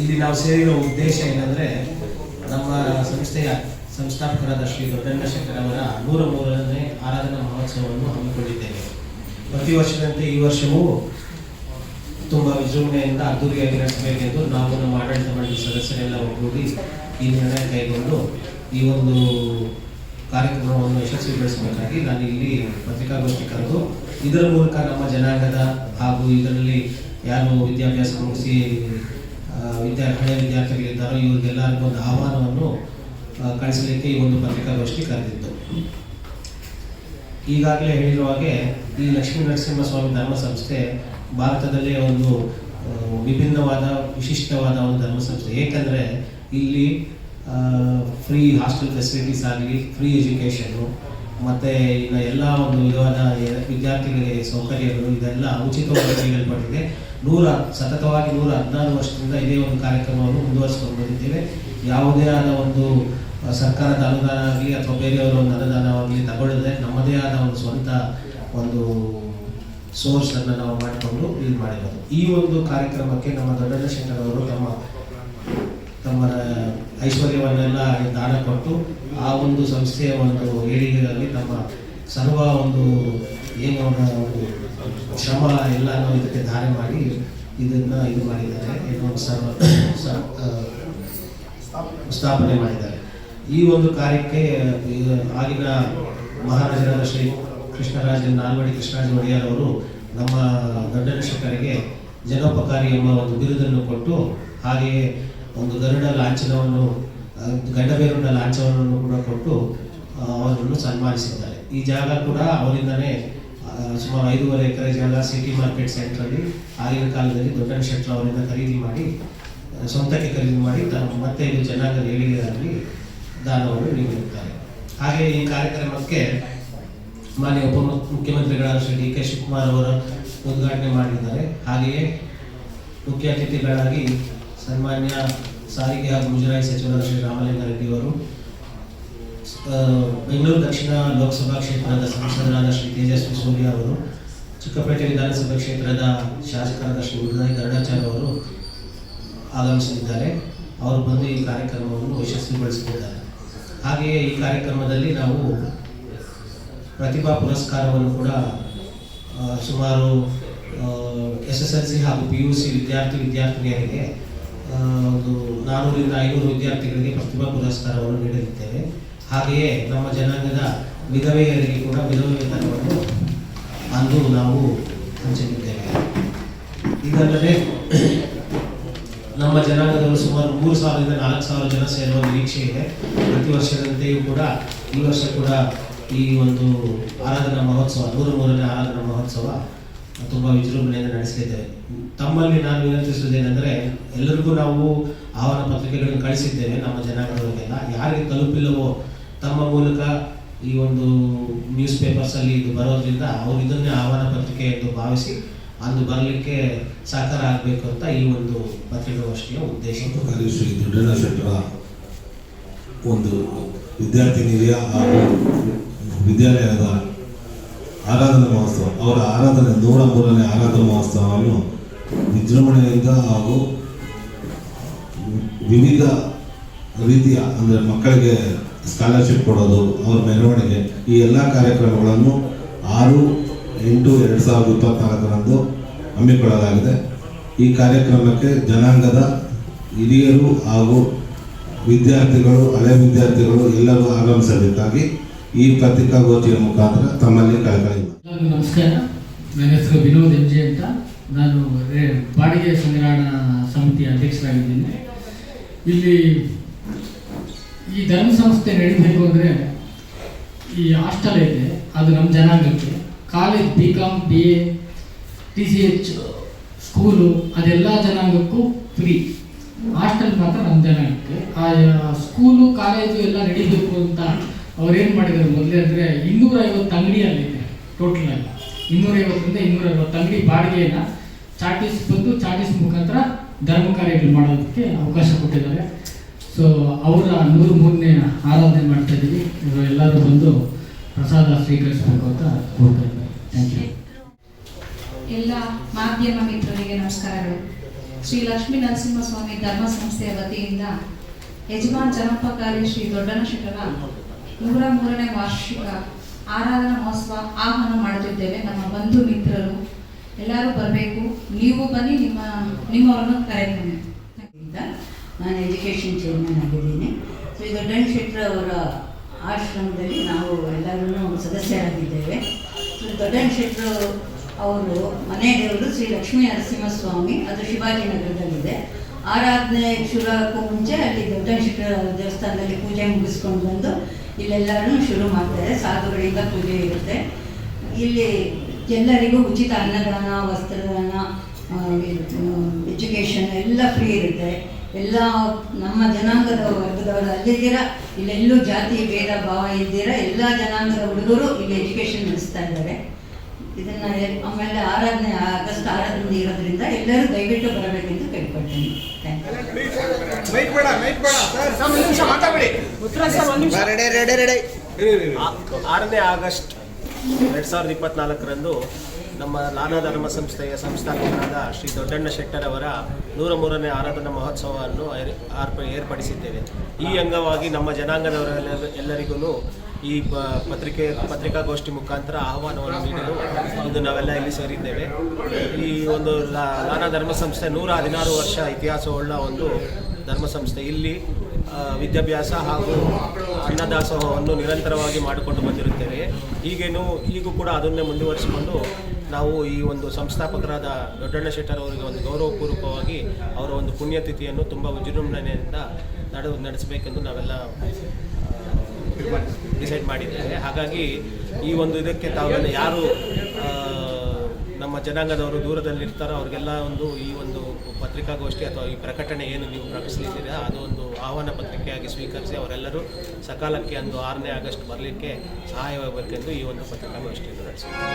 ಇಲ್ಲಿ ನಾವು ಸೇರಿರೋ ಉದ್ದೇಶ ಏನಂದರೆ ನಮ್ಮ ಸಂಸ್ಥೆಯ ಸಂಸ್ಥಾಪಕರಾದ ಶ್ರೀ ದೊಡ್ಡಣ್ಣಶೇಖರ್ ಅವರ 103ನೇ ಆರಾಧನಾ ಮಹೋತ್ಸವವನ್ನು ಹಮ್ಮಿಕೊಂಡಿದ್ದೇವೆ. ಪ್ರತಿ ವರ್ಷದಂತೆ ಈ ವರ್ಷವೂ ತುಂಬ ವಿಜೃಂಭಣೆಯಿಂದ ಅದ್ದೂರಿಯಾಗಿ ನಡೆಸಬೇಕೆಂದು ನಾವು ನಮ್ಮ ಆಡಳಿತ ಮಂಡಳಿ ಸದಸ್ಯರೆಲ್ಲ ಒಗ್ಗೂಡಿ ಈ ನಿರ್ಣಯ ಕೈಗೊಂಡು ಈ ಒಂದು ಕಾರ್ಯಕ್ರಮವನ್ನು ಯಶಸ್ವಿಗೊಳಿಸಬೇಕಾಗಿ ನಾನು ಇಲ್ಲಿ ಪತ್ರಿಕಾಗೋಷ್ಠಿ ಕರೆದು ಇದರ ಮೂಲಕ ನಮ್ಮ ಜನಾಂಗದ ಹಾಗೂ ಇದರಲ್ಲಿ ಯಾರು ವಿದ್ಯಾಭ್ಯಾಸ ಮುಗಿಸಿ ಹಳೆಯ ವಿದ್ಯಾರ್ಥಿಗಳಿದ್ದಾರೋ ಇವರಿಗೆಲ್ಲರಿಗೂ ಒಂದು ಆಹ್ವಾನವನ್ನು ಕಳಿಸಲಿಕ್ಕೆ ಈ ಒಂದು ಪತ್ರಿಕಾಗೋಷ್ಠಿ ಕರೆದಿತ್ತು. ಈಗಾಗಲೇ ಹೇಳಿರುವ ಹಾಗೆ ಈ ಲಕ್ಷ್ಮೀ ನರಸಿಂಹಸ್ವಾಮಿ ಧರ್ಮ ಸಂಸ್ಥೆ ಭಾರತದಲ್ಲೇ ಒಂದು ವಿಭಿನ್ನವಾದ ವಿಶಿಷ್ಟವಾದ ಒಂದು ಧರ್ಮ ಸಂಸ್ಥೆ. ಏಕೆಂದರೆ ಇಲ್ಲಿ ಫ್ರೀ ಹಾಸ್ಟೆಲ್ ಫೆಸಿಲಿಟೀಸ್ ಆಗಲಿ, ಫ್ರೀ ಎಜುಕೇಷನ್ನು ಮತ್ತು ಇನ್ನು ಎಲ್ಲ ಒಂದು ವಿಧವಾದ ವಿದ್ಯಾರ್ಥಿಗಳಿಗೆ ಸೌಕರ್ಯಗಳು ಇದೆಲ್ಲ ಉಚಿತವಾಗಿ ನೀಡಲ್ಪಟ್ಟಿದೆ. ಸತತವಾಗಿ 116 ವರ್ಷದಿಂದ ಇದೇ ಒಂದು ಕಾರ್ಯಕ್ರಮವನ್ನು ಮುಂದುವರಿಸಿಕೊಂಡು ಬಂದಿದ್ದೇವೆ. ಯಾವುದೇ ಆದ ಒಂದು ಸರ್ಕಾರದ ಅನುದಾನ ಆಗಲಿ ಅಥವಾ ಬೇರೆಯವರ ಒಂದು ಅನುದಾನವಾಗಲಿ ತಗೊಳ್ಳದೆ ನಮ್ಮದೇ ಆದ ಒಂದು ಸ್ವಂತ ಒಂದು ಸೋರ್ಸನ್ನು ನಾವು ಮಾಡಿಕೊಂಡು ಇದು ಮಾಡಿರೋದು. ಈ ಒಂದು ಕಾರ್ಯಕ್ರಮಕ್ಕೆ ನಮ್ಮ ದೊಡ್ಡಣ್ಣಶೇಖರ್ ಅವರು ತಮ್ಮ ಐಶ್ವರ್ಯವನ್ನೆಲ್ಲ ದಾನ ಕೊಟ್ಟು ಆ ಒಂದು ಸಂಸ್ಥೆಯ ಒಂದು ಏಳಿಗೆಗಾಗಿ ತಮ್ಮ ಸರ್ವ ಒಂದು ಏನು ಒಂದು ಶ್ರಮ ಎಲ್ಲನೂ ಇದಕ್ಕೆ ದಾನ ಮಾಡಿ ಇದನ್ನು ಇದು ಮಾಡಿದ್ದಾರೆ, ಏನೋ ಸ್ಥಾಪನೆ ಮಾಡಿದ್ದಾರೆ. ಈ ಒಂದು ಕಾರ್ಯಕ್ಕೆ ಆಗಿನ ಮಹಾರಾಜರಾದ ಶ್ರೀ ನಾಲ್ವಡಿ ಕೃಷ್ಣರಾಜ ಒಡೆಯರ್ ಅವರು ನಮ್ಮ ದೊಡ್ಡಣ್ಣಶೇಖರ್‌ಗೆ ಜನೋಪಕಾರಿ ಎಂಬ ಒಂದು ಬಿರುದನ್ನು ಕೊಟ್ಟು, ಹಾಗೆಯೇ ಒಂದು ಗಂಡಬೇರುಂಡ ಲಾಂಛನವನ್ನು ಕೂಡ ಕೊಟ್ಟು ಅವರನ್ನು ಸನ್ಮಾನಿಸಿದ್ದಾರೆ. ಈ ಜಾಗ ಕೂಡ ಅವರಿಂದನೇ ಸುಮಾರು 5.5 ಎಕರೆ ಜಾಗ ಸಿಟಿ ಮಾರ್ಕೆಟ್ ಸೆಂಟ್ರಲ್ಲಿ ಆಗಿನ ಕಾಲದಲ್ಲಿ ದೊಡ್ಡಣ್ಣಶೆಟ್ರು ಅವರಿಂದ ಸ್ವಂತಕ್ಕೆ ಖರೀದಿ ಮಾಡಿ ಮತ್ತೆ ಇದು ಜನಾಂಗದ ಏಳಿಗೆಯಾಗಿ ದಾನವನ್ನು ನೀಡಿರುತ್ತಾರೆ. ಹಾಗೆ ಈ ಕಾರ್ಯಕ್ರಮಕ್ಕೆ ಮಾನ್ಯ ಉಪಮುಖ್ಯಮಂತ್ರಿಗಳಾದ ಶ್ರೀ ಡಿ ಕೆ ಶಿವಕುಮಾರ್ ಅವರ ಉದ್ಘಾಟನೆ ಮಾಡಿದ್ದಾರೆ. ಹಾಗೆಯೇ ಮುಖ್ಯ ಅತಿಥಿಗಳಾಗಿ ಸನ್ಮಾನ್ಯ ಸಾರಿಗೆ ಹಾಗೂ ಮುಜರಾಯಿ ಸಚಿವರಾದ ಶ್ರೀ ರಾಮಲಿಂಗಾರೆಡ್ಡಿ ಅವರು, ಬೆಂಗಳೂರು ದಕ್ಷಿಣ ಲೋಕಸಭಾ ಕ್ಷೇತ್ರದ ಸಂಸದರಾದ ಶ್ರೀ ತೇಜಸ್ವಿ ಸೂರ್ಯ ಅವರು, ಚಿಕ್ಕಪೇಟೆ ವಿಧಾನಸಭಾ ಕ್ಷೇತ್ರದ ಶಾಸಕರಾದ ಶ್ರೀ ಉದಯ್ ಗರುಡಾಚಾರ್ಯ ಅವರು ಆಗಮಿಸಲಿದ್ದಾರೆ. ಅವರು ಬಂದು ಈ ಕಾರ್ಯಕ್ರಮವನ್ನು ಯಶಸ್ವಿಗೊಳಿಸುತ್ತಿದ್ದಾರೆ. ಹಾಗೆಯೇ ಈ ಕಾರ್ಯಕ್ರಮದಲ್ಲಿ ನಾವು ಪ್ರತಿಭಾ ಪುರಸ್ಕಾರವನ್ನು ಕೂಡ ಸುಮಾರು SSLC ಹಾಗೂ PUC ವಿದ್ಯಾರ್ಥಿನಿಯರಿಗೆ ಒಂದು 400ರಿಂದ 500 ವಿದ್ಯಾರ್ಥಿಗಳಿಗೆ ಪ್ರತಿಭಾ ಪುರಸ್ಕಾರವನ್ನು ನೀಡಲಿದ್ದೇವೆ. ಹಾಗೆಯೇ ನಮ್ಮ ಜನಾಂಗದ ವಿಧವೆಯರಿಗೆ ಕೂಡ ವಿಧವೆ ವೇತನವನ್ನು ಅಂದು ನಾವು ಹಂಚಲಿದ್ದೇವೆ. ಇದಲ್ಲದೆ ನಮ್ಮ ಜನಾಂಗದವರು ಸುಮಾರು 3,000ರಿಂದ 4,000 ಜನ ಸೇರುವ ನಿರೀಕ್ಷೆ ಇದೆ. ಪ್ರತಿ ವರ್ಷದಂತೆಯೂ ಕೂಡ ಈ ವರ್ಷ ಕೂಡ ಈ ಒಂದು ಆರಾಧನಾ ಮಹೋತ್ಸವ 103ನೇ ಆರಾಧನಾ ಮಹೋತ್ಸವ ತುಂಬ ವಿಜೃಂಭಣೆಯಿಂದ ನಡೆಸಲಿದ್ದೇವೆ. ತಮ್ಮಲ್ಲಿ ನಾನು ವಿನಂತಿಸುವುದೇನೆಂದರೆ, ಎಲ್ಲರಿಗೂ ನಾವು ಆಹ್ವಾನ ಪತ್ರಿಕೆಗಳನ್ನು ಕಳಿಸಿದ್ದೇವೆ. ನಮ್ಮ ಜನಾಂಗದವರಿಗೆಲ್ಲ ಯಾರಿಗೆ ತಲುಪಿಲ್ಲವೋ ತಮ್ಮ ಮೂಲಕ ಈ ಒಂದು ನ್ಯೂಸ್ ಪೇಪರ್ಸಲ್ಲಿ ಇದು ಬರೋದ್ರಿಂದ ಅವರು ಇದನ್ನೇ ಆಹ್ವಾನ ಪತ್ರಿಕೆ ಎಂದು ಭಾವಿಸಿ ಅಂದು ಬರಲಿಕ್ಕೆ ಸಹಕಾರ ಆಗಬೇಕು ಅಂತ ಈ ಒಂದು ಪತ್ರಿಕಾಗೋಷ್ಠಿಯ ಉದ್ದೇಶ. ಶ್ರೀ ದೊಡ್ಡಣ್ಣಶೆಟ್ಟರ ಒಂದು ವಿದ್ಯಾರ್ಥಿನಿಯ ಹಾಗೂ ವಿದ್ಯಾಲಯದ ಆರಾಧನಾ ಮಹೋತ್ಸವ, ಅವರ 103ನೇ ಆರಾಧನಾ ಮಹೋತ್ಸವವನ್ನು ವಿಜೃಂಭಣೆಯಿಂದ ಹಾಗೂ ವಿವಿಧ ರೀತಿಯ ಅಂದರೆ ಮಕ್ಕಳಿಗೆ ಸ್ಕಾಲರ್ಶಿಪ್ ಕೊಡೋದು, ಅವರ ಮೆರವಣಿಗೆ, ಈ ಎಲ್ಲ ಕಾರ್ಯಕ್ರಮಗಳನ್ನು 6/8/2024ರಂದು ಹಮ್ಮಿಕೊಳ್ಳಲಾಗಿದೆ. ಈ ಕಾರ್ಯಕ್ರಮಕ್ಕೆ ಜನಾಂಗದ ಹಿರಿಯರು ಹಾಗೂ ವಿದ್ಯಾರ್ಥಿಗಳು, ಹಳೆಯ ವಿದ್ಯಾರ್ಥಿಗಳು ಎಲ್ಲರೂ ಆಗಮಿಸಬೇಕಾಗಿ ಈ ಪತ್ರಿಕಾಗೋಷ್ಠಿಯ ಮುಖಾಂತರ ತಮ್ಮಲ್ಲಿ ಕಳಕಳಿ. ನಮಸ್ಕಾರ, ನನ್ನ ಹೆಸರು ವಿನೋದ್ MG ಅಂತ. ನಾನು ಬಾಡಿಗೆ ಸಂಗ್ರಹಣಾ ಸಮಿತಿಯ ಅಧ್ಯಕ್ಷರಾಗಿದ್ದೀನಿ. ಇಲ್ಲಿ ಈ ಧರ್ಮ ಸಂಸ್ಥೆ ನಡೀಬೇಕು ಅಂದರೆ ಈ ಹಾಸ್ಟೆಲ್ ಇದೆ, ಅದು ನಮ್ಮ ಜನಾಂಗಕ್ಕೆ. College BCom BA TCH school ಅದೆಲ್ಲ ಜನಾಂಗಕ್ಕೂ ಫ್ರೀ. ಹಾಸ್ಟೆಲ್ ಮಾತ್ರ ನಮ್ಮ ಜನಾಂಗಕ್ಕೆ. ಆ ಸ್ಕೂಲು ಕಾಲೇಜು ಎಲ್ಲ ನಡೀಬೇಕು ಅಂತ ಅವ್ರೇನು ಮಾಡಿದ್ದಾರೆ ಮೊದಲೇ ಅಂದರೆ 250 ಅಂಗಡಿ ಅಲ್ಲಿದೆ. ಟೋಟಲ್ ಆಗಿ 250ರಿಂದ 250 ಅಂಗಡಿ ಬಾಡಿಗೆಯನ್ನು ಚಾಟಿಸ್ ಮುಖಾಂತರ ಧರ್ಮ ಕಾರ್ಯಗಳು ಮಾಡೋದಕ್ಕೆ ಅವಕಾಶ ಕೊಟ್ಟಿದ್ದಾರೆ. ಸೊ ಅವರ 103ನೇ ಆರಾಧನೆ ಮಾಡ್ತಾ ಇದ್ದೀವಿ. ಇವರು ಎಲ್ಲರೂ ಬಂದು ಪ್ರಸಾದ ಸ್ವೀಕರಿಸಬೇಕು ಅಂತ ಕೋರ್ತಾ ಇದ್ದಾರೆ. Thank you. ಎಲ್ಲ ಮಾಧ್ಯಮ ಮಿತ್ರರಿಗೆ ನಮಸ್ಕಾರಗಳು. ಶ್ರೀ ಲಕ್ಷ್ಮೀ ನರಸಿಂಹಸ್ವಾಮಿ ಧರ್ಮ ಸಂಸ್ಥೆಯ ವತಿಯಿಂದ ಯಜಮಾನ್ ಜನೋಪಕಾರಿ ಶ್ರೀ ದೊಡ್ಡಣ್ಣ ಶೆಟ್ಟರ 103ನೇ ವಾರ್ಷಿಕ ಆರಾಧನಾ ಮಹೋತ್ಸವ ಆಹ್ವಾನ ಮಾಡುತ್ತಿದ್ದೇವೆ. ನಮ್ಮ ಬಂಧು ಮಿತ್ರರು ಎಲ್ಲರೂ ಬರಬೇಕು. ನೀವು ಬನ್ನಿ, ನಿಮ್ಮವರನ್ನು ಕರೆಯುತ್ತೇನೆ. ನಾನು ಎಜುಕೇಷನ್ ಚೇರ್ಮನ್ ಆಗಿದ್ದೀನಿ. ಶ್ರೀ ದೊಡ್ಡಣ್ಣ ಶೆಟ್ಟರ್ ಅವರ ಆಶ್ರಮದಲ್ಲಿ ನಾವು ಎಲ್ಲರೂ ಸದಸ್ಯರಾಗಿದ್ದೇವೆ. ಶ್ರೀ ದೊಡ್ಡಣ್ಣ ಶೆಟ್ಟರ್ ಅವರು ಮನೆ ದೇವರು ಶ್ರೀ ಲಕ್ಷ್ಮೀ ನರಸಿಂಹಸ್ವಾಮಿ, ಅದು ಶಿವಾಜಿನಗರದಲ್ಲಿದೆ. ಆರಾಧನೆ ಶುರುವಾಗಕ್ಕೂ ಮುಂಚೆ ಅಲ್ಲಿ ದೊಡ್ಡಣ್ಣ ಶೆಟ್ಟರ ದೇವಸ್ಥಾನದಲ್ಲಿ ಪೂಜೆ ಮುಗಿಸ್ಕೊಂಡು ಬಂದು ಇಲ್ಲೆಲ್ಲರೂ ಶುರು ಮಾಡ್ತಾರೆ. ಸಾಧುಗಳಿಂದ ಪೂಜೆ ಇರುತ್ತೆ. ಇಲ್ಲಿ ಎಲ್ಲರಿಗೂ ಉಚಿತ ಅನ್ನದಾನ, ವಸ್ತ್ರದಾನ, ಎಜುಕೇಷನ್ ಎಲ್ಲ ಫ್ರೀ ಇರುತ್ತೆ. ಎಲ್ಲ ನಮ್ಮ ಜನಾಂಗದ ವರ್ಗದವರು ಅಲ್ಲಿದ್ದೀರ, ಇಲ್ಲೆಲ್ಲೂ ಜಾತಿ ಭೇದ ಭಾವ ಇದ್ದೀರ, ಎಲ್ಲ ಜನಾಂಗದ ಹುಡುಗರು ಇಲ್ಲಿ ಎಜುಕೇಷನ್ ನಡೆಸ್ತಾ ಇದ್ದಾರೆ. ಇದನ್ನ ಆಮೇಲೆ ಆರಾಧನೆ ಆಗಸ್ಟ್ 6ರಿಂದ ಇರೋದ್ರಿಂದ ಎಲ್ಲರೂ ದಯವಿಟ್ಟು ಬರಬೇಕೆಂದು ಕೇಳ್ಕೊಳ್ತೀನಿ. ಆರನೇ ಆಗಸ್ಟ್ 2024ರಂದು ನಮ್ಮ ಲಾನಾ ಧರ್ಮ ಸಂಸ್ಥೆಯ ಸಂಸ್ಥಾಪಕರಾದ ಶ್ರೀ ದೊಡ್ಡಣ್ಣ ಶೆಟ್ಟರ್ ಅವರ 103ನೇ ಆರಾಧನಾ ಮಹೋತ್ಸವವನ್ನು ಏರ್ಪಡಿಸಿದ್ದೇವೆ. ಈ ಅಂಗವಾಗಿ ನಮ್ಮ ಜನಾಂಗದವರೆಲ್ಲರಿಗೂ ಈ ಪತ್ರಿಕಾಗೋಷ್ಠಿ ಮುಖಾಂತರ ಆಹ್ವಾನವನ್ನು ನೀಡಲು ಇಂದು ನಾವೆಲ್ಲ ಇಲ್ಲಿ ಸೇರಿದ್ದೇವೆ. ಈ ಒಂದು ಲಾನಾ ಧರ್ಮ ಸಂಸ್ಥೆ 116 ವರ್ಷ ಇತಿಹಾಸವುಳ್ಳ ಒಂದು ಧರ್ಮ ಸಂಸ್ಥೆ. ಇಲ್ಲಿ ವಿದ್ಯಾಭ್ಯಾಸ ಹಾಗೂ ಅನ್ನದಾಸೋಹವನ್ನು ನಿರಂತರವಾಗಿ ಮಾಡಿಕೊಂಡು ಬಂದಿರುತ್ತೇವೆ. ಈಗೂ ಕೂಡ ಅದನ್ನೇ ಮುಂದುವರಿಸಿಕೊಂಡು ನಾವು ಈ ಒಂದು ಸಂಸ್ಥಾಪಕರಾದ ದೊಡ್ಡಣ್ಣ ಶೆಟ್ಟರ್ ಅವರಿಗೆ ಒಂದು ಗೌರವಪೂರ್ವಕವಾಗಿ ಅವರ ಒಂದು ಪುಣ್ಯತಿಥಿಯನ್ನು ತುಂಬ ವಿಜೃಂಭಣೆಯಿಂದ ನಡೆಸಬೇಕೆಂದು ನಾವೆಲ್ಲ ಡಿಸೈಡ್ ಮಾಡಿದ್ದೇವೆ. ಹಾಗಾಗಿ ಈ ಒಂದು ಇದಕ್ಕೆ ತಾವೆಲ್ಲ ಯಾರು ನಮ್ಮ ಜನಾಂಗದವರು ದೂರದಲ್ಲಿರ್ತಾರೋ ಅವ್ರಿಗೆಲ್ಲ ಈ ಒಂದು ಪತ್ರಿಕಾಗೋಷ್ಠಿ ಅಥವಾ ಈ ಪ್ರಕಟಣೆ ಏನು ನೀವು ಪ್ರಕಟಿಸಲಿದ್ದೀರಾ ಅದು ಒಂದು ಆಹ್ವಾನ ಪತ್ರಿಕೆಯಾಗಿ ಸ್ವೀಕರಿಸಿ ಅವರೆಲ್ಲರೂ ಸಕಾಲಕ್ಕೆ ಅಂದು 6ನೇ ಆಗಸ್ಟ್ ಬರಲಿಕ್ಕೆ ಸಹಾಯವಾಗಬೇಕೆಂದು ಈ ಒಂದು ಪತ್ರಿಕಾಗೋಷ್ಠಿಯನ್ನು ನಡೆಸಿದ್ದೀವಿ.